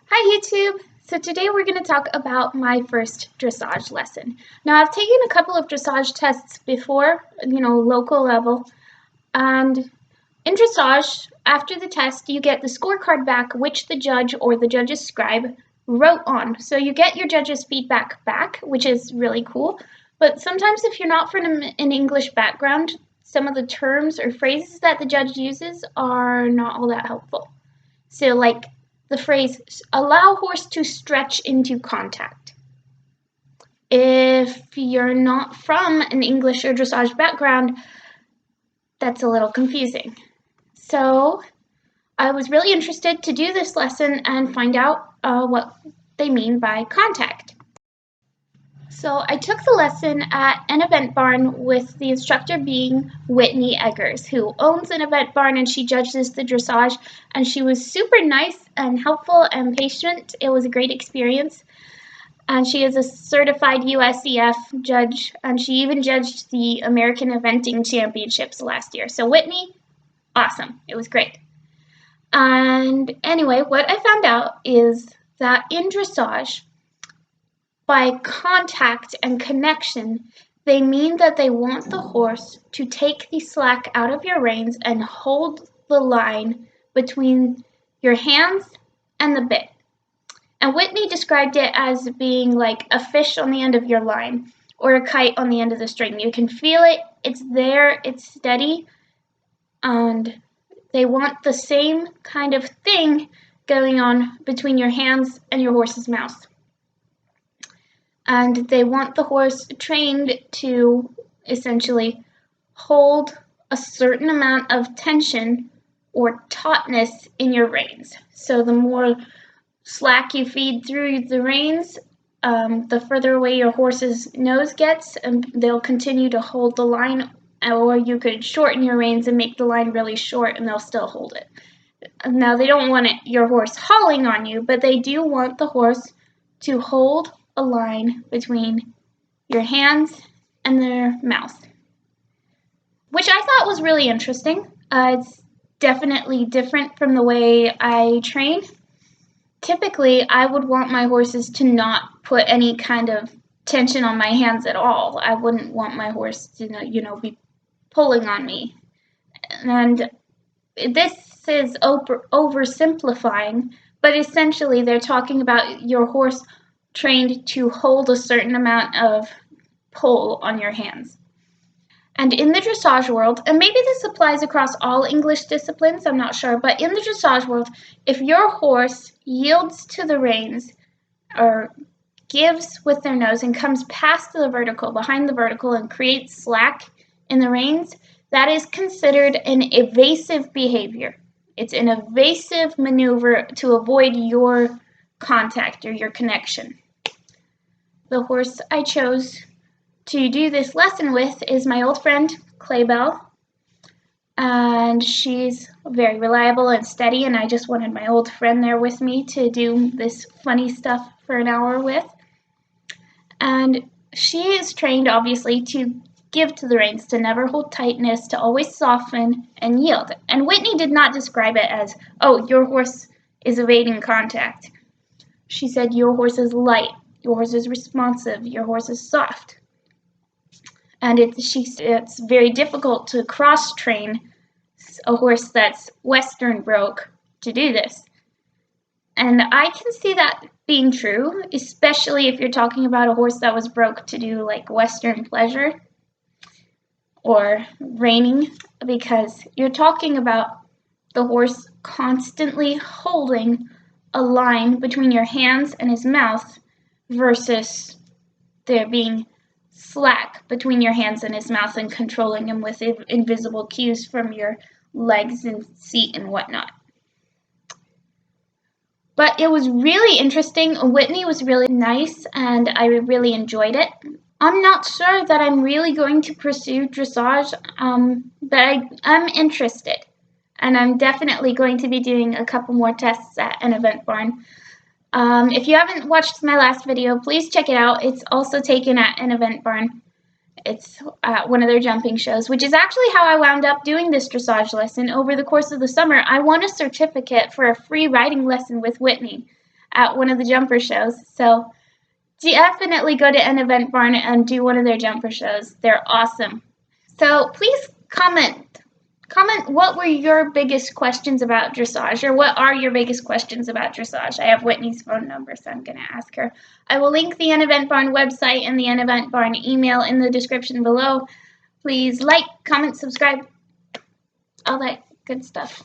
Hi YouTube! So today we're going to talk about my first dressage lesson. Now I've taken a couple of dressage tests before, local level, and in dressage, after the test, you get the scorecard back which the judge or the judge's scribe wrote on. So you get your judge's feedback back, which is really cool, but sometimes if you're not from an English background, some of the terms or phrases that the judge uses are not all that helpful. So like the phrase, allow horse to stretch into contact. If you're not from an English or dressage background, that's a little confusing. So I was really interested to do this lesson and find out what they mean by contact. So I took the lesson at an event barn with the instructor being Whitney Eggers, who owns an event barn, and she judges the dressage, and she was super nice and helpful and patient. It was a great experience. And she is a certified USEF judge, and she even judged the American Eventing Championships last year. So Whitney, awesome. It was great. And anyway, what I found out is that in dressage, by contact and connection, they mean that they want the horse to take the slack out of your reins and hold the line between your hands and the bit. And Whitney described it as being like a fish on the end of your line or a kite on the end of the string. You can feel it, it's there, it's steady, and they want the same kind of thing going on between your hands and your horse's mouth. And they want the horse trained to essentially hold a certain amount of tension or tautness in your reins. So the more slack you feed through the reins, the further away your horse's nose gets, and they'll continue to hold the line, or you could shorten your reins and make the line really short and they'll still hold it. Now, they don't want your horse hauling on you, but they do want the horse to hold a line between your hands and their mouth, which I thought was really interesting. It's definitely different from the way I train. Typically, I would want my horses to not put any kind of tension on my hands at all. I wouldn't want my horse to, be pulling on me. And this is oversimplifying, but essentially they're talking about your horse trained to hold a certain amount of pull on your hands. And in the dressage world, and maybe this applies across all English disciplines, I'm not sure, but in the dressage world, if your horse yields to the reins or gives with their nose and comes past the vertical, behind the vertical, and creates slack in the reins, that is considered an evasive behavior. It's an evasive maneuver to avoid your contact or your connection. The horse I chose to do this lesson with is my old friend, Claybell, and she's very reliable and steady, and I just wanted my old friend there with me to do this funny stuff for an hour with. And she is trained, obviously, to give to the reins, to never hold tightness, to always soften and yield. And Whitney did not describe it as, oh, your horse is evading contact. She said, your horse is light, your horse is responsive, your horse is soft. And it's very difficult to cross-train a horse that's Western broke to do this. And I can see that being true, especially if you're talking about a horse that was broke to do like Western pleasure or reining, because you're talking about the horse constantly holding a line between your hands and his mouth versus there being slack between your hands and his mouth and controlling him with invisible cues from your legs and seat and whatnot. But it was really interesting. Whitney was really nice and I really enjoyed it. I'm not sure that I'm really going to pursue dressage, but I'm interested. And I'm definitely going to be doing a couple more tests at an event barn. If you haven't watched my last video, please check it out. It's also taken at an event barn. It's one of their jumping shows, which is actually how I wound up doing this dressage lesson. Over the course of the summer, I won a certificate for a free riding lesson with Whitney at one of the jumper shows. So definitely go to an event barn and do one of their jumper shows. They're awesome. So please comment what were your biggest questions about dressage, or what are your biggest questions about dressage. I have Whitney's phone number, so I'm going to ask her. I will link the Event Barn website and the Event Barn email in the description below. Please like, comment, subscribe, all that good stuff.